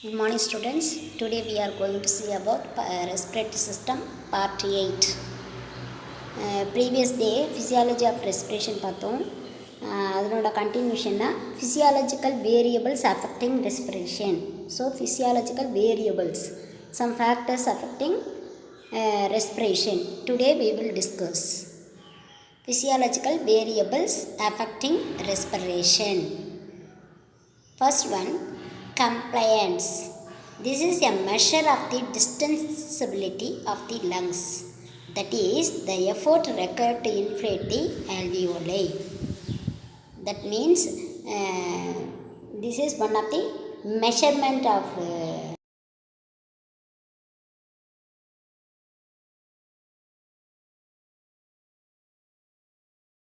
Good morning students. Today we are going to see about respiratory system part 8. Previous day physiology of respiration பார்த்தோம். அதனோட continuation physiological variables affecting respiration. So physiological variables, some factors affecting respiration. Today we will discuss physiological variables affecting respiration. First one, compliance. This is a measure of the distensibility of the lungs, that is the effort required to inflate the alveoli. That means this is one of the measurement of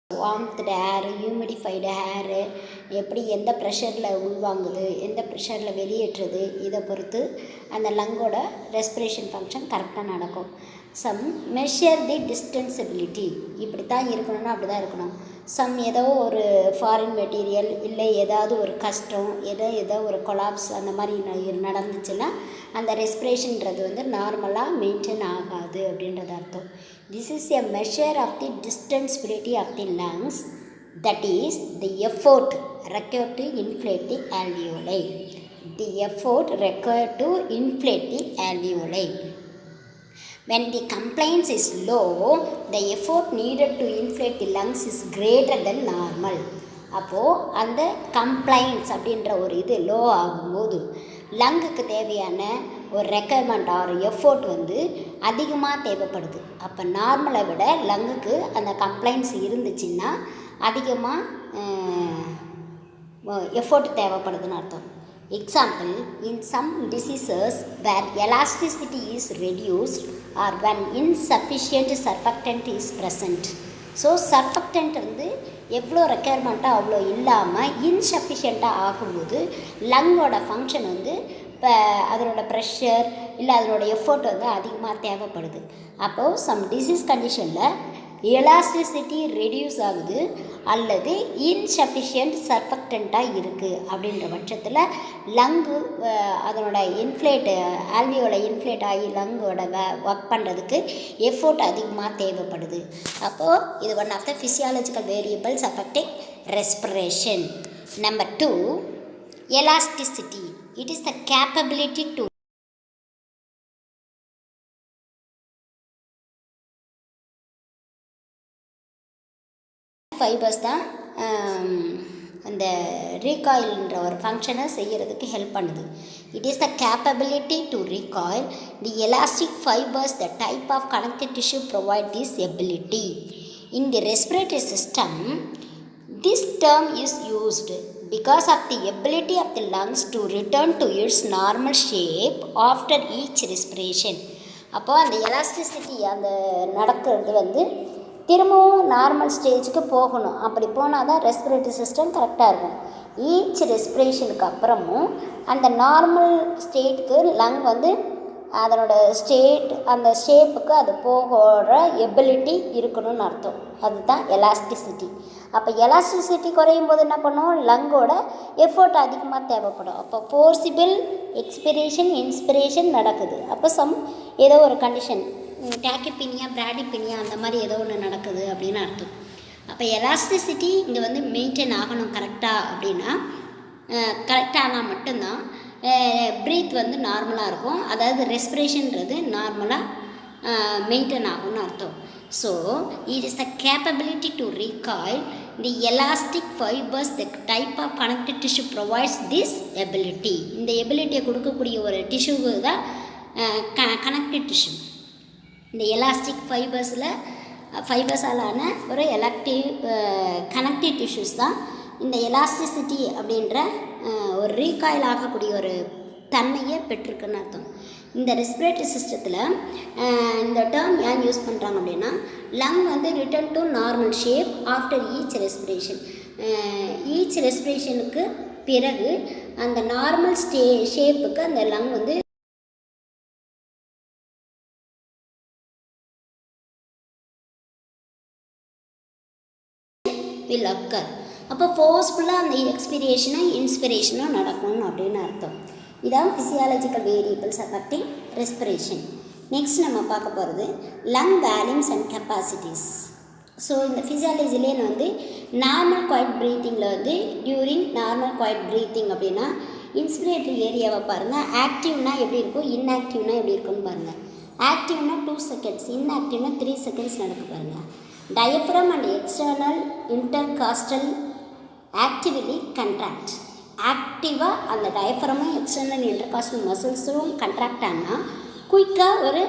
warmth air, humidified air எப்படி எந்த ப்ரெஷரில் உள்வாங்குது, எந்த ப்ரெஷரில் வெளியேற்றுறது, இதை பொறுத்து அந்த லங்கோட respiration function கரெக்டாக நடக்கும். சம் மெஷர் தி டிஸ்டன்சிபிலிட்டி, இப்படி தான் இருக்கணும்னா அப்படி தான் இருக்கணும். சம் ஏதோ ஒரு ஃபாரின் மெட்டீரியல் இல்லை ஏதாவது ஒரு கஷ்டம் ஏதோ ஒரு கொலாப்ஸ் அந்த மாதிரி நடந்துச்சுன்னா அந்த ரெஸ்பிரேஷன்றது நார்மலாக மெயின்டைன் ஆகாது அப்படின்றது அர்த்தம். This is a measure of the distensibility of the lungs, that is the effort required to inflate the alveoli. The effort required to inflate the alveoli. When the compliance is low, the effort needed to inflate the lungs is greater than normal. அப்போது அந்த compliance அப்படின்ற ஒரு இது low ஆகும்போது லங்குக்கு தேவையான ஒரு requirement R effort அதிகமாக தேவைப்படுது. அப்போ நார்மலை விட லங்குக்கு அந்த கம்ப்ளைண்ட்ஸ் இருந்துச்சுன்னா அதிகமாக எஃபோர்ட் தேவைப்படுதுன்னு அர்த்தம். Example, in some diseases where elasticity is reduced or when insufficient surfactant is present. So surfactant எவ்வளோ ரெக்குயர்மெண்ட்டாக அவ்வளோ இல்லாமல் இன்சஃபிஷியண்ட்டாக ஆகும்போது லங்கோட ஃபங்க்ஷன் இப்போ அதனோட ப்ரெஷர் இல்லை அதனோட எஃபோர்ட் அதிகமாக தேவைப்படுது. அப்போது சம் டிசீஸ் கண்டிஷனில் எலாஸ்டிசிட்டி ரெடியூஸ் ஆகுது அல்லது இன்சஃபிஷியன்ட் சர்ஃபக்டண்ட்டாக இருக்குது அப்படின்ற பட்சத்தில் லங்கு அதனோட ஆல்வியோட இன்ஃப்ளேட் ஆகி லங்கோட ஒர்க் பண்ணுறதுக்கு எஃபோர்ட் அதிகமாக தேவைப்படுது. அப்போது இது one of the physiological variables affecting respiration. Number 2, elasticity. It is the capability to fibres தான் அந்த ரீகாயில்ன்ற ஒரு ஃபங்க்ஷனை செய்கிறதுக்கு ஹெல்ப் பண்ணுது. It is the capability to recoil the elastic fibres. The type of connective tissue provide this ability. In the respiratory system this term is used because of the ability of the lungs to return to its normal shape after each respiration. அப்போது அந்த elasticity அந்த நடக்கிறது திரும்பவும் normal ஸ்டேஜுக்கு போகணும். அப்படி போனால் தான் ரெஸ்பிரேட்டரி சிஸ்டம் கரெக்டாக இருக்கும். ஈச் ரெஸ்பிரேஷனுக்கு அப்புறமும் அந்த நார்மல் ஸ்டேட்டுக்கு லங் அதனோட அந்த ஷேப்புக்கு அது போகிற எபிலிட்டி இருக்கணும்னு அர்த்தம். அதுதான் எலாஸ்டிசிட்டி. அப்போ எலாஸ்டிசிட்டி குறையும் போது என்ன பண்ணும், லங்கோட எஃபோர்ட் அதிகமாக தேவைப்படும். அப்போ ஃபோர்சிபிள் எக்ஸ்பிரேஷன் இன்ஸ்பிரேஷன் நடக்குது. அப்போ ஏதோ ஒரு கண்டிஷன் டேக்கிபீனியா பிராடிபீனியா அந்த மாதிரி ஏதோ ஒன்று நடக்குது அப்படின்னு அர்த்தம். அப்போ எலாஸ்டிசிட்டி இங்கே மெயின்டைன் ஆகணும் கரெக்டாக அப்படின்னா கரெக்டானால் மட்டும்தான் ப்ரீத் நார்மலாக இருக்கும். அதாவது ரெஸ்பிரேஷன்றது நார்மலாக மெயின்டைன் ஆகும்னு அர்த்தம். So it is the capability to recoil the elastic fibres. The type of connective tissue provides this ability. இந்த எபிலிட்டியை கொடுக்கக்கூடிய ஒரு டிஷ்யூ தான் கனெக்டிவ் டிஷ்யூ. இந்த எலாஸ்டிக் ஃபைபர்ஸாலான ஒரு கனெக்டிவ் டிஷ்யூஸ் தான் இந்த எலாஸ்டிசிட்டி அப்படின்ற ஒரு ரீகாயில் ஆகக்கூடிய ஒரு தன்மையை பெற்றிருக்குன்னு அர்த்தம். இந்த ரெஸ்பிரேட்டரி சிஸ்டத்தில் இந்த டேர்ம் ஏன் யூஸ் பண்ணுறாங்க அப்படின்னா lung return to normal shape after each respiration. Each ரெஸ்பிரேஷனுக்கு பிறகு அந்த நார்மல் ஷேப்புக்கு அந்த லங் will occur. அப்போ ஃபோர்ஸ்ஃபுல்லாக அந்த எக்ஸ்பிரேஷனும் இன்ஸ்பிரேஷனும் நடக்கணும் அப்படின்னு அர்த்தம். இதான் physiological variables affecting respiration. Next நம்ம பார்க்க போகிறது lung volumes and capacities. So இந்த ஃபிசியாலஜிலே வந்து நார்மல் குவைட் ப்ரீத்திங்கில் வந்து டியூரிங் நார்மல் குவைட் ப்ரீத்திங் அப்படின்னா இன்ஸ்பிரேட்டரி ஏரியாவை பாருங்கள். ஆக்டிவ்னா எப்படி இருக்கும், இன்ஆக்டிவ்னா எப்படி இருக்கும்னு பாருங்கள். ஆக்டிவ்னா 2 செகண்ட்ஸ், இன்ஆக்டிவ்னா 3 செகண்ட்ஸ் நடக்க பாருங்கள். Diaphragm and external intercostal actively contract. ஆக்டிவாக அந்த டயஃப்ரமும் எக்ஸ்டர்னல் இன்டர்காஸ்டல் மசில்ஸும் கண்ட்ராக்ட் ஆனால் குயிக்காக ஒரு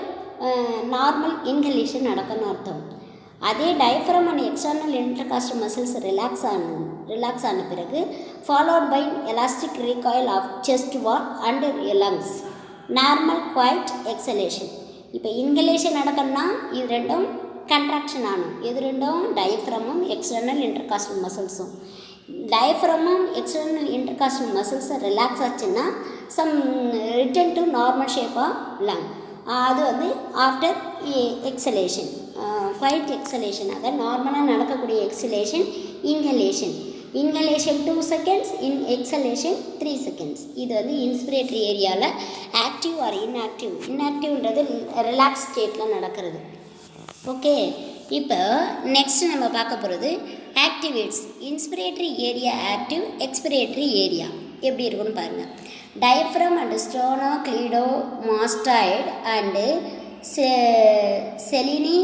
நார்மல் இன்ஹலேஷன் நடக்கணும்னு அர்த்தம். அதே diaphragm and external intercostal muscles relax ஆன பிறகு followed by elastic recoil of chest wall and lungs normal quiet exhalation. இப்போ இன்ஹலேஷன் நடக்கணும்னா இது ரெண்டும் கண்ட்ராக்ஷன் ஆகணும். எது ரெண்டும், டயஃப்ரமும் எக்ஸ்டர்னல் இன்டர்காஸ்டல் மசில்ஸும். டயஃப்ரமும் எக்ஸ்டர்னல் இன்டர்காஸ்டல் மசில்ஸை ரிலாக்ஸ் ஆச்சுன்னா some return to normal shape of lung. அது வந்து ஆஃப்டர் எக்ஸலேஷன், குவைட் எக்ஸலேஷன். அதாவது நார்மலாக நடக்கக்கூடிய exhalation inhalation. Inhalation 2 seconds, exhalation 3 seconds. இது வந்து இன்ஸ்பிரேட்டரி ஏரியாவில் ஆக்டிவ் ஆர் இன்ஆக்டிவ். இன்ஆக்டிவ்ன்றது ரிலாக்ஸ் ஸ்டேட்டில் நடக்கிறது. ஓகே, இப்போ நெக்ஸ்ட் நம்ம பார்க்க போகிறது activates. Inspiratory area active, expiratory area எப்படி இருக்குன்னு பாருங்கள். Diaphragm and sternocleidomastoid and scaleni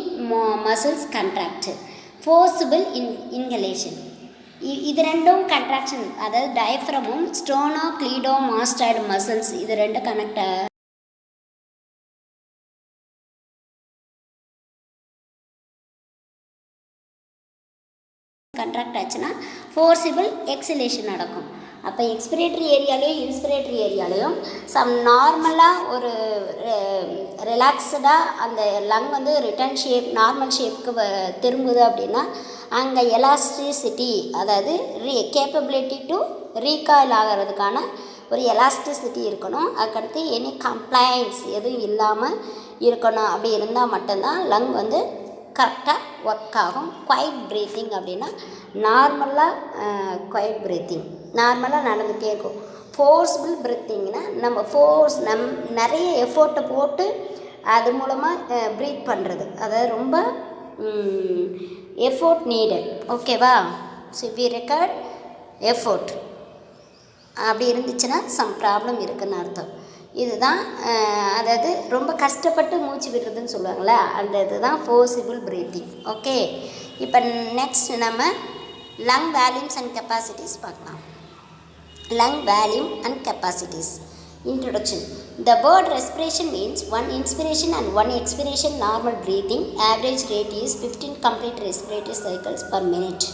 muscles contract. Forcible inhalation. இது ரெண்டும் கண்ட்ராக்ஷன். அதாவது டயஃப்ரமும் ஸ்டோனோக்ளீடோமாஸ்டாய்டு மசில்ஸ் இது ரெண்டும் கண்ட்ராக்ட் ஆச்சுன்னா ஃபோர்ஸிபிள் எக்ஸலேஷன் நடக்கும். அப்போ எக்ஸ்பிரேட்டரி ஏரியாலையும் இன்ஸ்பிரேட்டரி ஏரியாலையும் சம் நார்மலாக ஒரு ரிலாக்ஸ்டாக அந்த லங் வந்து ரிட்டர்ன் ஷேப் நார்மல் ஷேப்புக்கு திரும்புது அப்படின்னா அங்கே எலாஸ்டிசிட்டி, அதாவது கேப்பபிலிட்டி டு ரீகாயில் ஆகிறதுக்கான ஒரு எலாஸ்டிசிட்டி இருக்கணும். அதுக்கடுத்து எனி கம்ப்ளைண்ட்ஸ் எதுவும் இல்லாமல் இருக்கணும். அப்படி இருந்தால் மட்டும்தான் லங் வந்து கரெக்டாக ஒர்க் ஆகும். குவைட் ப்ரீத்திங் அப்படின்னா நார்மலாக குவைட் ப்ரீத்திங் நார்மலாக நடந்துகிட்டே இருக்கும். ஃபோர்ஸ்ஃபுல் ப்ரீத்திங்னா நம்ம நிறைய எஃபோர்ட்டை போட்டு அது மூலமாக ப்ரீத் பண்ணுறது. அதாவது ரொம்ப எஃபோர்ட் நீடட். ஓகேவா? சிவியர் ரெக்கார்ட் எஃபோர்ட் அப்படி இருந்துச்சுன்னா சம் ப்ராப்ளம் இருக்குதுன்னு அர்த்தம். இதுதான் அதாவது ரொம்ப கஷ்டப்பட்டு மூச்சு விடுறதுன்னு சொல்லுவாங்களே, அந்த இதுதான் ஃபோர்ஸிபிள் ப்ரீத்திங். ஓகே, இப்போ நெக்ஸ்ட் நம்ம லங் வேல்யூம்ஸ் அண்ட் கெப்பாசிட்டிஸ் பார்க்கலாம். Lung volume and capacities. Introduction. The word respiration means one inspiration and one expiration normal breathing. Average rate is 15 complete respiratory cycles per minute.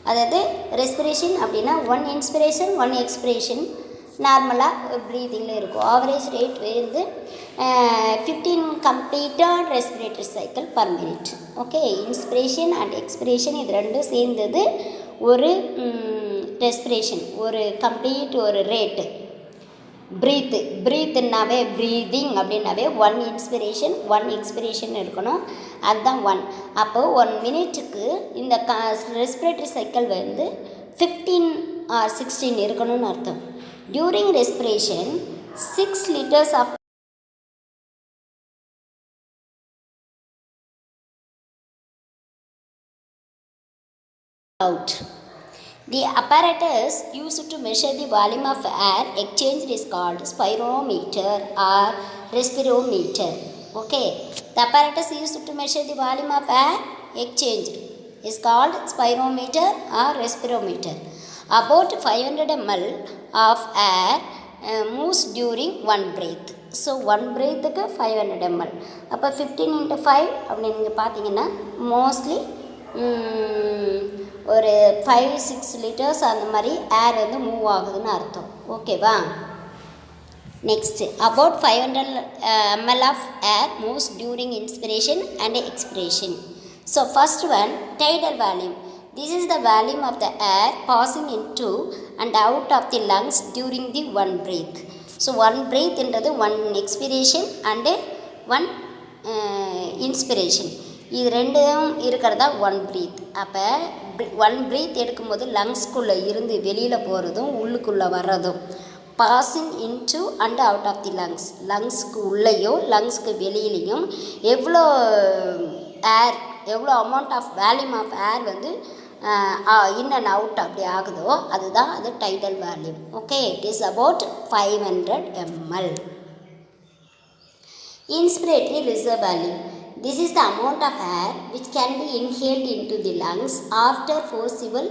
அதாவது respiration அப்படின்னா 1 inspiration 1 expression நார்மலாக ப்ரீதிங்கில் இருக்கும். Average rate வந்து 15 completed respiratory cycle per minute. Okay, inspiration and expression இது ரெண்டும் சேர்ந்தது ஒரு respiration, ஒரு கம்ப்ளீட் ஒரு ரேட்டு. ப்ரீத்துன்னாவே ப்ரீதிங் அப்படின்னாவே 1 இன்ஸ்பிரேஷன் 1 எக்ஸ்பிரேஷன் இருக்கணும். அதுதான் 1. அப்போது 1 மினிட்டுக்கு இந்த ரெஸ்பிரேட்டரி சைக்கிள் வந்து 15 or 16 இருக்கணும்னு அர்த்தம். During respiration 6 liters of out. The apparatus used to measure the volume of air exchanged is called spirometer or respirometer. Okay, the apparatus used to measure the volume of air exchanged is called spirometer or respirometer. About 500 ml of air moves during one breath. So one breathக்கு 500 ml. அப்போ 15 into 5 அப்படின்னு நீங்கள் பார்த்தீங்கன்னா mostly ஒரு 5-6 liters அந்த மாதிரி ஏர் வந்து move ஆகுதுன்னு அர்த்தம். ஓகேவா? Next, about 500 ml of air moves during inspiration and expiration. So first one, tidal volume. This is the volume of the air passing into and out of the lungs during the one breath. So one breath என்றது 1 expiration and 1 inspiration. இது ரெண்டும் இருக்கிறதா 1 breath. அப்போ 1 breath எடுக்கும்போது லங்ஸ்குள்ளே இருந்து வெளியில் போகிறதும் உள்ளுக்குள்ளே வர்றதும் passing into and out of the lungs. லங்ஸ்க்கு உள்ளேயோ லங்ஸ்க்கு வெளியிலையும் எவ்வளோ ஏர், எவ்வளோ amount of volume of air வந்து இன் அண்ட் அவுட் அப்படி ஆகுதோ அதுதான் அது tidal volume. Okay, it is about 500 ml. Inspiratory reserve volume. This is the amount of air which can be inhaled into the lungs after forcible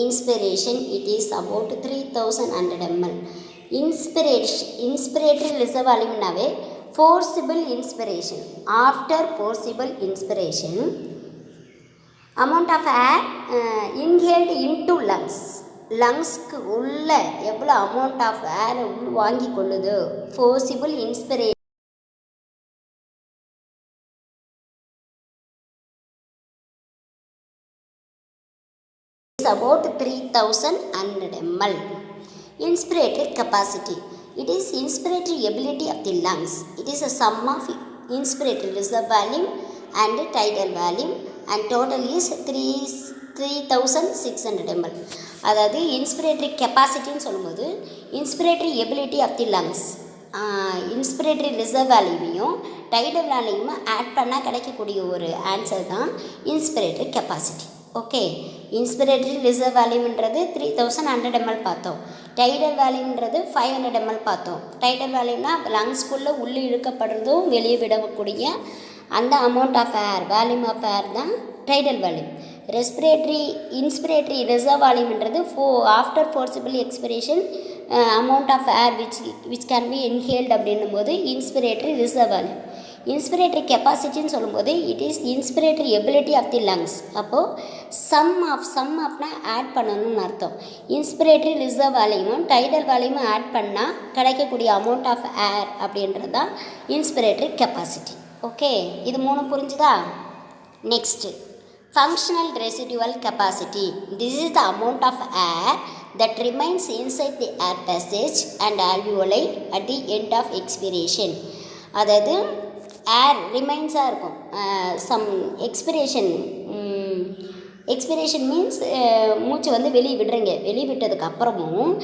inspiration. It is about 3100 ml. Inspiratory reserve volume nave forcible inspiration. After forcible inspiration, amount of air inhaled into lungs. லங்ஸ்க்கு உள்ள எவ்வளோ amount of ஏரை உள் வாங்கி கொள்ளுது forcible inspiration is about 3100 ml. Inspiratory capacity. It is inspiratory ability of the lungs. It is a sum of inspiratory reserve volume and tidal volume and total is 3600 ml. அதாவது inspiratory கெப்பாசிட்டின்னு சொல்லும்போது inspiratory ability of the lungs, inspiratory reserve வேல்யூமையும் tidal வேல்யூமையும் add பண்ணால் கிடைக்கக்கூடிய ஒரு answer தான் inspiratory capacity. Okay, inspiratory reserve வேல்யூம்ன்றது 3100 ml பார்த்தோம். டைடல் வேல்யூம்ன்றது 500 ml பார்த்தோம். டைடல் வேல்யூம்னா லங்ஸ்குள்ளே உள்ளே இழுக்கப்படுறதும் வெளியே விடக்கூடிய அந்த அமௌண்ட் ஆஃப் ஏர், வேல்யூம் ஆஃப் ஏர் தான் டைடல் வேல்யூம். இன்ஸ்பிரேட்டரி ரிசர்வ் வால்யூம்ன்றது after forcible expiration amount of air which can be inhaled அப்படின்னும் போது இன்ஸ்பிரேட்டரி ரிசர்வ் வால்யூம். இன்ஸ்பிரேட்டரி கெப்பாசிட்டின்னு சொல்லும்போது it is inspiratory ability of the lungs. அப்போது சம் ஆஃப்னா ஆட் பண்ணணும்னு அர்த்தம். இன்ஸ்பிரேட்டரி ரிசர்வ் வால்யூமும் டைடல் வால்யூமும் ஆட் பண்ணால் கிடைக்கக்கூடிய அமௌண்ட் ஆஃப் ஏர் அப்படின்றது தான் இன்ஸ்பிரேட்டரி கெப்பாசிட்டி. ஓகே, இது 3 புரிஞ்சுதா? Next functional residual capacity. This is the amount of air that remains inside the air passage and alveoli at the end of expiration. அதாவது ஏர் ரிமைன்ஸாக இருக்கும். சம் எக்ஸ்பிரேஷன் மீன்ஸ் மூச்சு வந்து வெளியே விடுறீங்க, வெளியே விட்டதுக்கப்புறமும்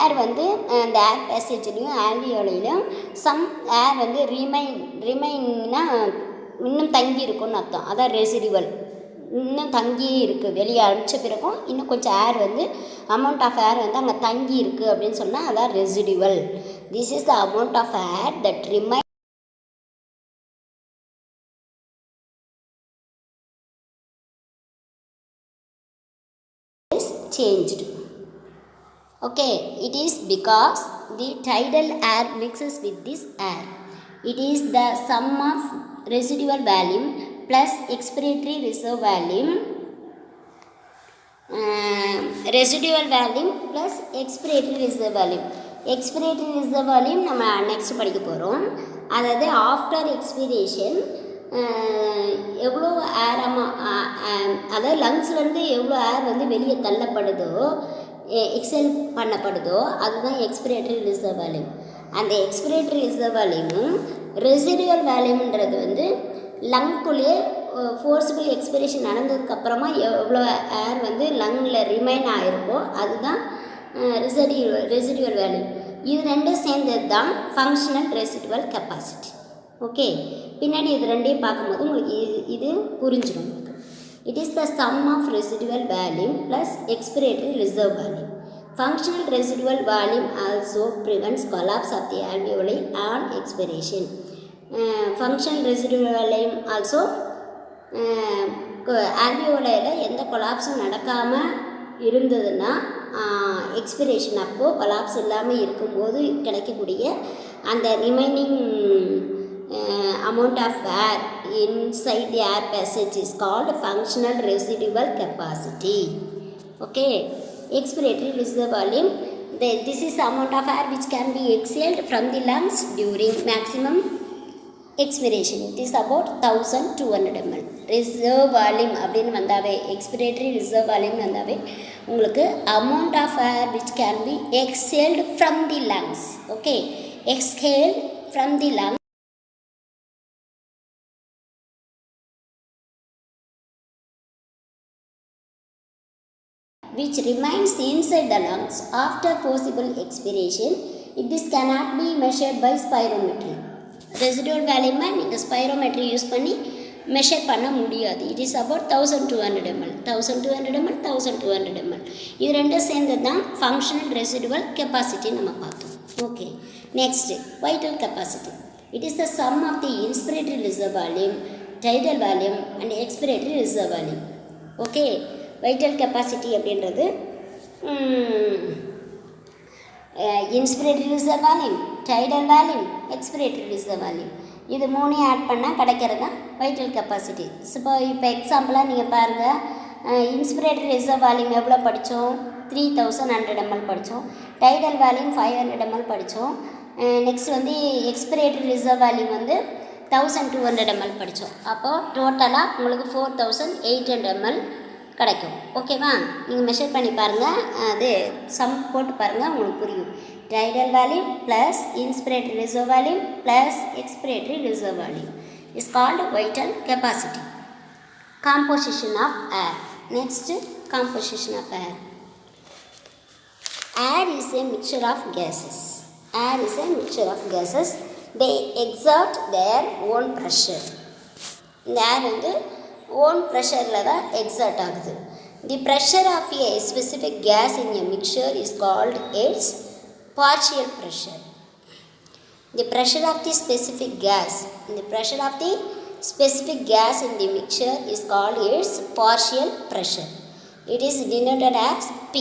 ஏர் வந்து அந்த ஏர் பேசேஜ்லேயும் ஆல்வியோலையும் சம் ஏர் வந்து ரிமைன்னா இன்னும் தங்கி இருக்கும்னு அர்த்தம். அதான் ரெசிடுவல், இன்னும் தங்கியே இருக்குது. வெளியே அனுப்பிச்ச பிறகும் இன்னும் கொஞ்சம் ஏர் வந்து அமௌண்ட் ஆஃப் ஏர் வந்து அங்கே தங்கி இருக்குது அப்படின்னு சொன்னால் அதான் residual. This is the amount of air that remain is changed. Okay, it is because the tidal air mixes with this air. It is the sum of residual volume plus expiratory reserve volume, residual volume plus expiratory reserve volume. expiratory reserve volume நம்ம next படிக்க போகிறோம். அதாவது after expression எவ்வளோ ஏர் அதாவது லங்ஸ்லேருந்து எவ்வளோ ஏர் வந்து வெளியே தள்ளப்படுதோ, XL பண்ணப்படுதோ அதுதான் எக்ஸ்பிரேட்டரி ரிசர்வ் வேல்யூம். அந்த எக்ஸ்பிரேட்டரி ரிசர்வ் வேல்யூமும் ரெசிடுவல் வேல்யூம்ன்றது வந்து லங்குள்ளே ஃபோர்ஸபிள் எக்ஸ்பிரேஷன் நடந்ததுக்கப்புறமா எவ்வளோ ஏர் வந்து லங்கில் ரிமைன் ஆகிருக்கோ அதுதான் ரெசிடுவல் வேல்யூ. இது ரெண்டும் சேர்ந்தது தான் ஃபங்க்ஷனல் ரெசிடுவல் கெப்பாசிட்டி. ஓகே, பின்னாடி இது ரெண்டையும் பார்க்கும்போது உங்களுக்கு இது புரிஞ்சிடும். It is the sum of residual volume plus expiratory reserve volume. Functional residual volume also prevents collapse of the alveoli on expiration. Functional residual volume also ஆல்வியோலையில் எந்த கொலாப்ஸும் நடக்காமல் இருந்ததுன்னா எக்ஸ்பிரேஷன் அப்போது கொலாப்ஸ் இல்லாமல் இருக்கும்போது கிடைக்கக்கூடிய அந்த remaining amount of air inside the air passage is called functional residual capacity. Okay, expiratory reserve volume, this is the amount of air which can be exhaled from the lungs during maximum expiration. It is about 1200 ml. reserve volume அப்படின்னு வந்தாவே expiratory reserve volume வந்தாவே உங்களுக்கு amount of air which can be exhaled from the lungs. Okay, exhaled from the lungs which remains inside the lungs after forcible expiration. This cannot be measured by spirometry. Residual வேல்யூமை நீங்கள் spirometry use பண்ணி measure பண்ண முடியாது. It is about 1200 ml. 1200 ml, 1200 ml. இது ரெண்டும் சேர்ந்தது தான் functional residual capacity நம்ம பார்த்தோம். Okay, next vital capacity. It is the sum of the inspiratory reserve volume, tidal volume and expiratory reserve volume. Okay, vital capacity அப்படின்றது inspiratory reserve volume, tidal volume, expiratory reserve volume, இது மூணையும் add பண்ணால் கிடைக்கிறது தான் vital capacity. இப்போ எக்ஸாம்பிளாக நீங்கள் பாருங்கள், இன்ஸ்பிரேட்டரி ரிசர்வ் வால்யூம் எவ்வளோ படித்தோம்? 3100 ml படித்தோம். டைடல் வால்யூம் 500 ml படித்தோம். நெக்ஸ்ட் வந்து எக்ஸ்பிரேட்டரி ரிசர்வ் வால்யூம் வந்து 1200 ml படித்தோம். அப்போது டோட்டலாக உங்களுக்கு 4800 ml கிடைக்கும். ஓகேவா? நீங்கள் மெஷர் பண்ணி பாருங்கள், அது சம் போட்டு பாருங்கள், உங்களுக்கு புரியும். Tidal volume plus inspiratory reserve volume plus expiratory reserve volume is called vital capacity. Composition of air. Next composition of air. Air is a mixture of gases. Air is a mixture of gases. They exert their own pressure. இந்த ஏர் வந்து own ப்ரெஷரில் தான் exert ஆகுது. The pressure of a specific gas in a mixture is called its partial pressure. The pressure of the specific gas, the pressure of the specific gas in the mixture is called its partial pressure. It is denoted as P.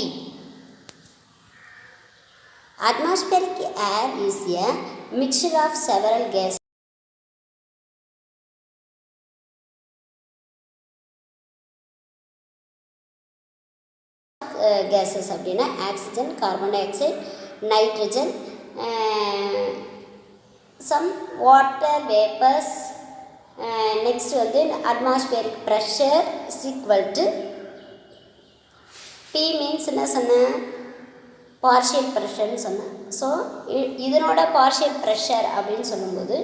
Atmospheric air is a mixture of several gases. Gases அப்படின்னா oxygen, carbon dioxide, nitrogen, some water vapours. Next வந்து atmospheric pressure is equal to P means என்ன சொன்னேன்? Partial ப்ரெஷர்னு சொன்னேன். So இதனோட partial pressure அப்படின்னு சொல்லும்போது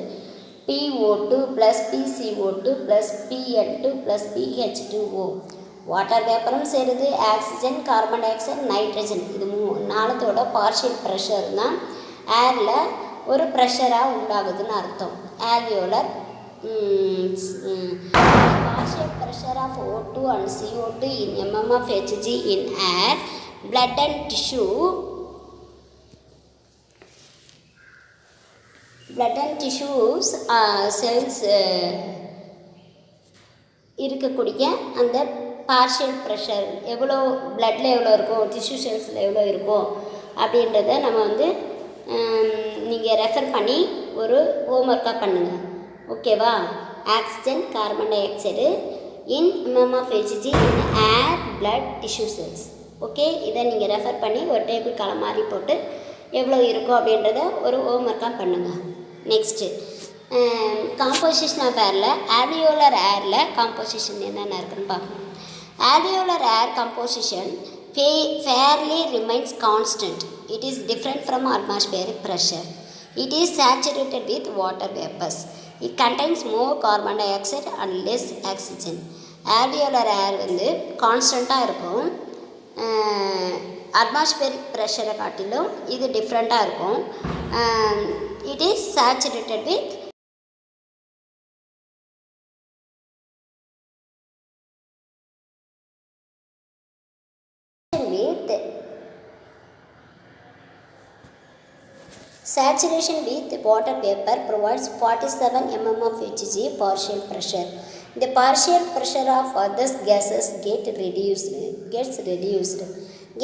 PO2 plus PCO2 plus PN2 plus BH2O. Water வேப்பரும் சேருது, oxygen, carbon dioxide, nitrogen, இது நாலத்தோட பார்ஷியல் ப்ரெஷர் தான் ஏரில் ஒரு ப்ரெஷராக உண்டாகுதுன்னு அர்த்தம். Alveolar partial pressure of O2 and CO2 in mm of Hg in air, blood and tissues cells இருக்கக்கூடிய அந்த பார்ஷியல் ப்ரெஷர் எவ்வளோ பிளட்டில் எவ்வளோ இருக்கும், டிஷ்யூ செல்ஸில் எவ்வளோ இருக்கும் அப்படின்றத நம்ம வந்து நீங்கள் ரெஃபர் பண்ணி ஒரு ஹோம்ஒர்க்காக பண்ணுங்கள். ஓகேவா? Oxygen, carbon dioxide in mm of Hg in air, blood, tissue cells. Okay, இதை நீங்கள் ரெஃபர் பண்ணி ஒரு டேபிள் காலம் மாதிரி போட்டு எவ்வளோ இருக்கும் அப்படின்றத ஒரு ஹோம்ஒர்க்காக பண்ணுங்கள். நெக்ஸ்ட்டு காம்போசிஷன் ஆஃப் ஏரில் ஆல்வியோலர் ஏரில் காம்போசிஷன் என்னென்ன இருக்குதுன்னு பார்க்கணும். Alveolar air composition fairly remains constant. It is different from atmospheric pressure. It is saturated with water vapors. It contains more carbon dioxide and less oxygen. Alveolar air வந்து கான்ஸ்டண்ட்டாக இருக்கும். Atmospheric ப்ரெஷரை காட்டிலும் இது டிஃப்ரெண்ட்டாக இருக்கும். It is saturated with saturation with water vapor provides 47 mm of Hg partial pressure. The partial pressure of other gases gets reduced.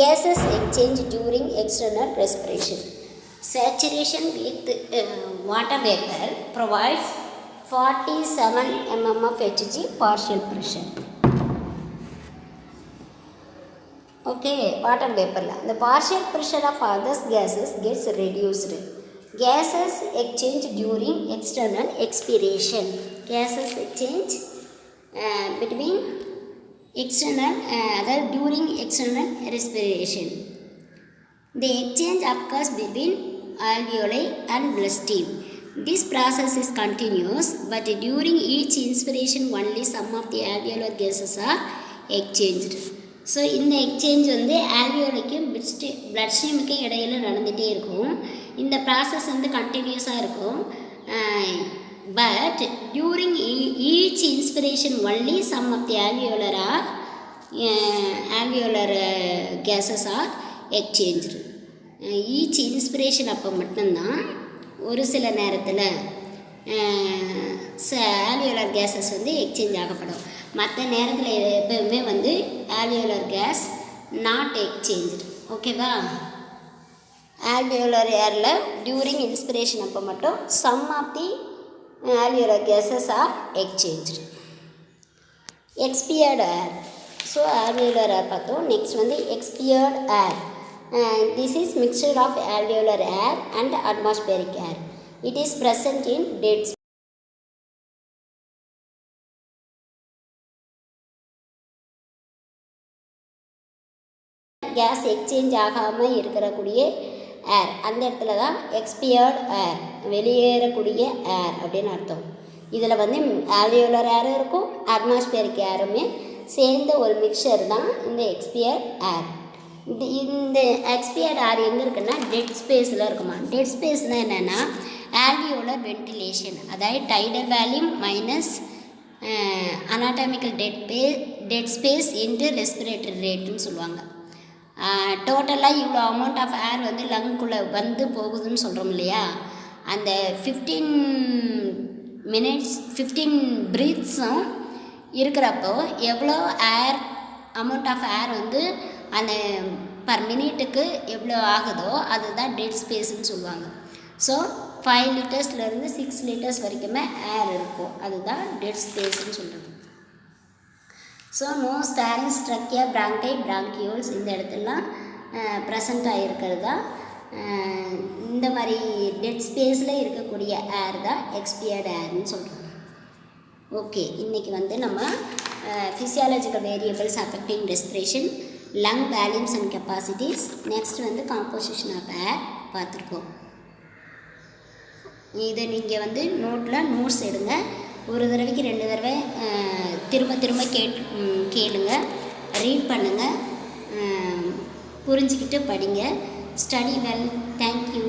Gases exchange during external respiration. Saturation with water vapor provides 47 mm of Hg partial pressure. Okay, water vapor. The partial pressure of other gases gets reduced. Gases exchange during external expiration. Gases exchange between external, during external respiration. The exchange occurs between alveoli and bloodstream. This process is continuous, but during each inspiration only some of the alveolar gases are exchanged. So இந்த exchange வந்து ஆல்வியோலைக்கும் blood ஸ்ட்ரீமுக்கும் இடையில நடந்துகிட்டே இருக்கும். இந்த process வந்து கண்டினியூஸாக இருக்கும். But during each inspiration only some of the alveolar gases are exchange. Each inspiration அப்போ மட்டும்தான் ஒரு சில நேரத்தில் ஆல்வியோலர் கேஸஸ் வந்து எக்ஸ்சேஞ்ச் ஆகப்படும். மற்ற நேரத்தில் எப்பவுமே வந்து ஆல்வியோலர் கேஸ் நாட் எக்ஸ்சேஞ்சு. ஓகேவா? ஆல்வியோலர் ஏரில் டியூரிங் இன்ஸ்பிரேஷன் அப்போ மட்டும் some of the alveolar gases are exchange. Expired air. So alveolar air பார்த்தோம். நெக்ஸ்ட் வந்து expired air. This is mixture of alveolar air and atmospheric air. It is present in dead space. Case exchange ஆகாமல் இருக்கக்கூடிய ஏர், அந்த இடத்துல தான் எக்ஸ்பியர்ட் ஏர், வெளியேறக்கூடிய ஏர் அப்படின்னு அர்த்தம். இதில் வந்து ஆல்வியோலர் ஏரும் இருக்கும், அட்மாஸ்பியரிக் ஏருமே சேர்ந்த ஒரு மிக்சர் தான் இந்த எக்ஸ்பியர்ட் ஏர். இந்த எக்ஸ்பியர்ட் ஏர் எங்கே இருக்குன்னா டெட் ஸ்பேஸில் இருக்குமா. டெட் ஸ்பேஸ்னால் என்னென்னா ஆல்வியோலர் வென்டிலேஷன், அதாவது tidal volume minus anatomical dead space into respiratory ரேட்டுன்னு சொல்லுவாங்க. டோட்டலாக இவ்வளோ அமௌண்ட் ஆஃப் ஏர் வந்து லங்குக்குள்ளே வந்து போகுதுன்னு சொல்கிறோம் இல்லையா, அந்த 15 மினிட்ஸ் 15 ப்ரீத்ஸும் இருக்கிறப்போ எவ்வளோ ஏர் அமௌண்ட் ஆஃப் ஏர் வந்து அந்த பர் மினிட்டுக்கு எவ்வளோ ஆகுதோ அதுதான் டெட் ஸ்பேஸ்ன்னு சொல்லுவாங்க. ஸோ 5 லிட்டர்ஸ்லேருந்து 6 லிட்டர்ஸ் வரைக்குமே ஏர் இருக்கும், அதுதான் டெட் ஸ்பேஸ்ன்னு சொல்கிறது. So nose, fairings, trachea, பிராங்கை, bronchioles இந்த இடத்துலாம் ப்ரெசண்ட் ஆகிருக்கிறது தான் இந்த மாதிரி டெட் ஸ்பேஸில் இருக்கக்கூடிய ஏர் தான் எக்ஸ்பியர்டு ஏர்னு சொல்கிறோம். ஓகே, இன்றைக்கி வந்து நம்ம physiological variables affecting respiration, lung volumes and capacities, next வந்து காம்போசிஷன் ஆஃப் ஏர் பார்த்துருக்கோம். இதை நீங்கள் வந்து நோட்ஸ் எடுங்க. ஒரு தடவைக்கு 2 தடவை திரும்ப திரும்ப கேளுங்க, ரீட் பண்ணுங்கள், புரிஞ்சுக்கிட்டு படிங்க. Study well. தேங்க்யூ.